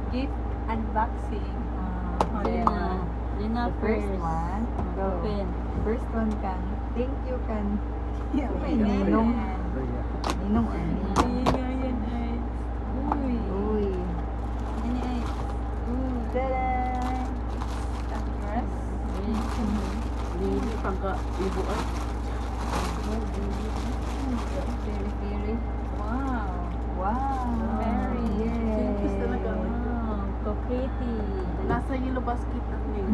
Gift unboxing. Lina. Lina The first first. one. Go. Open. First one kan. Thank you kan. May Ninong. Ninong Ay, ano? nga yan ay. Uy. Uy. Ano ay? Tada! A dress? Lili pagka-ibuan. Very, very. Wow. Wow. Very. Yes. Wow, ka-pretty. Nasa yellow basket natin.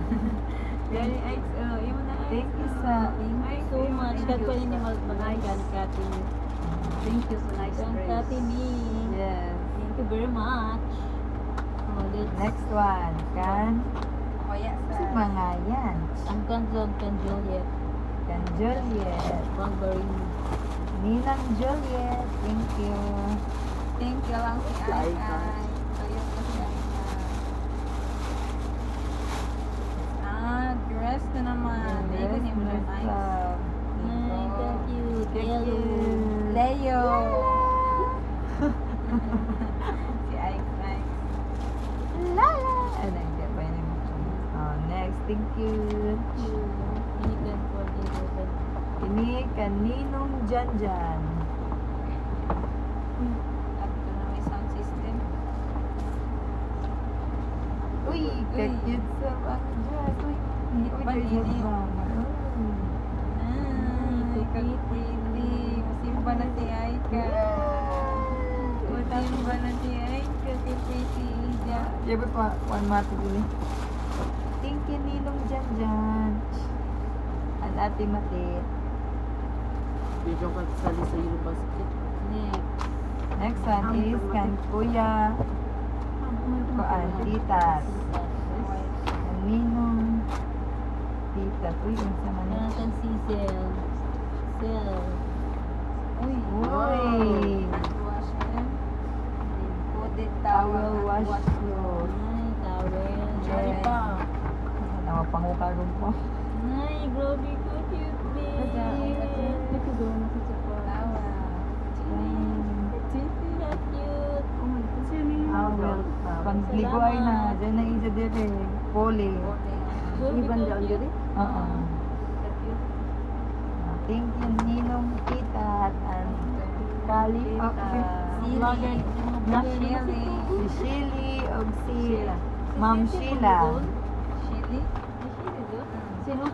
Very nice. Yun na ay. Thank you sa... Thank you so much. Kahit pa hindi mag-magkan, Kati. Thank you so nice Kati B. Yes. Thank you very much. Oh, let's... Next one. Kan. Oh, yes. Si mga yan. Ang kanzog kan Juliet. Kan Juliet. Wolverine. Ninang Juliet. Thank you. Thank you lang si Ay Ay. Ayun ko si Ay Ay. Dress na naman. Thank you, name na nice. up. Ay, thank you. Thank Yellow. you. Leo. Si Ay Ay. Lala! Ano, hindi pa yun. Oh, next. Thank you. Inigan po din. Ini kaninong Janjan. At ito na may sound system. Uy, ka-cute sa mga dress. Uy, Panini. Ay, Kapiti. Masimba na si Aika. Masimba na si Aika. Kapiti. Ija. Siyempre pa, one mati dili. Thank you, Ninong Janjan. At Ate Matit. Medyo kasali sa yellow basket. Next. Next one is kan Kuya. Kuan, Titas. Kan Ninong Titas. Uy, yung sa man. Kan Cecil. Cel. Uy. Uy. Wash them. Hooded Towel towel. wash clothes. Ay, towel. Yes. pa. Napapangukarong po. Ay, grabe ko. Cute babe. Ito doon na sa Japan. Towel. Cute. Oh my God. Siya ni Towel. Pangligo ay na. Diyan na isa dire. Poli. Iban dyan dyan. Oo. Thank you, Ninong Tita and Kali. Vlogger. Shilly. Si Shilly o si Ma'am Sheila. Shilly? Sino?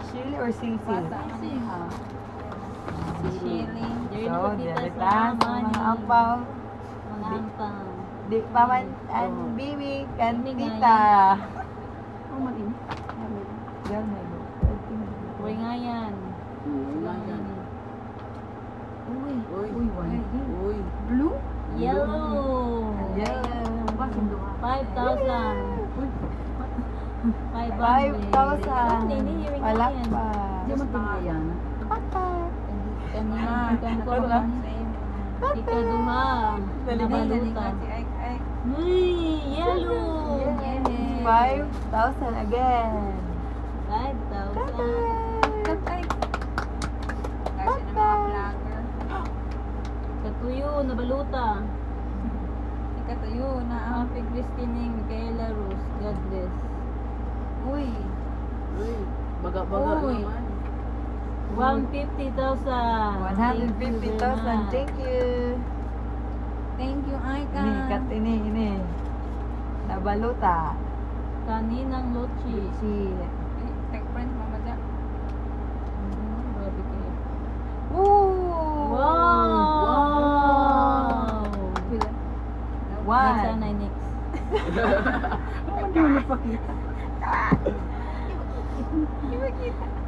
Shilly or Silsil? Bata. Shilly. So, direct lang sa mga ampaw. Mga ampang. Di pa man ang bibi kan tita. Oh, malin. Diyan na yun. Uy nga yan. Uy. Uy. Uy. Blue? Yellow. Yeah. 5,000. 5,000. Palakpak. Diyan mo tingayan. Kanina, kan ko Wala. Ika duha. Nabalutan. Si Ay Ay. Uy, yellow. 5,000 again. 5,000. Ay. Kasi ng mga vlogger. Katuyo, nabaluta. Ikatayo na ang Happy Christine, Micaela Rose. God bless. uy. Uy. Baga-baga Uy. naman. 150,000. 150,000. Thank you. Thank you, Aika. Ini, kat ini. Nabaluta. Kaninang Luchi. Si Tech friends, mama dyan. Grabe kayo. Woo! Wow! One. Sana next. Hindi mo napakita.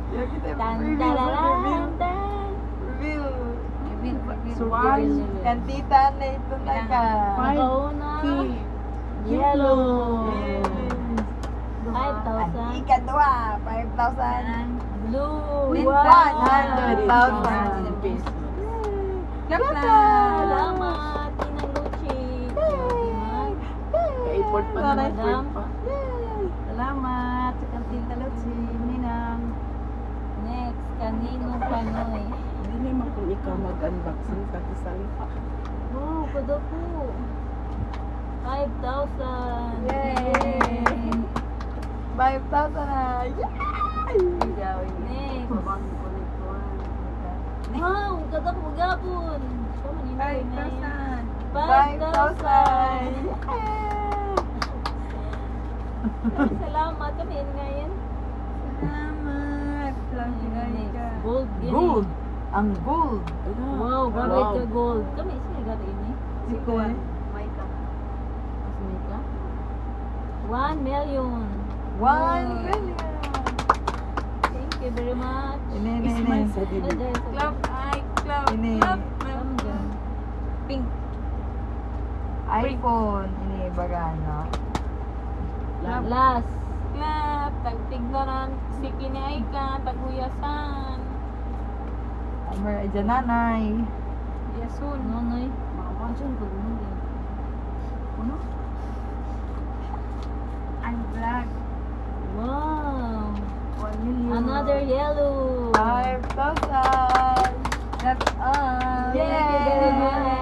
Yeah, kita Tan review. tararan tan. Review. So, one. Kan tita na ito na ka. Nakauna. Key. Yellow. Yes. 5,000. Ikadwa, 5,000. Blue. Ten Wow. 100,000. Peso. Clap na. Salamat, Tinang Luchi. Ka-import pa naman. Madam. Pa. Salamat sa kantina Lutsi, Ninang. Next, Kanino Panoy. Hindi naman kung ikaw mag-unboxing ka sa salita. Wow, kada po. 5,000. Yay! 5,000 na! Yay! Next. Babangin ko na ito. Wow, ganda ko gapon. Kamo ni 5,000. 5,000. 5,000! Salamat kami ngayon. Salamat. Love you guys. Gold. Gini. Gold! Ang gold! Wow, grabe Wow. ka gold. Kami isa gata ini. Sikuan. Asmi ka. 1 million. 1 million! Thank you very much. Ini, ini, ini. Sa dili. Club, ay, club, Ini. club. Come dyan. Pink. iPhone. Ini, bagana. Last. Club, tagtignaran. Si Kinay ka, taguyasan. Amar, dyan nanay. Yasun. Nonoy. Makamadyan ko din. Ano? I'm black. Wow. 1 million. Another yellow. 5,000! That's all. Thank you very much.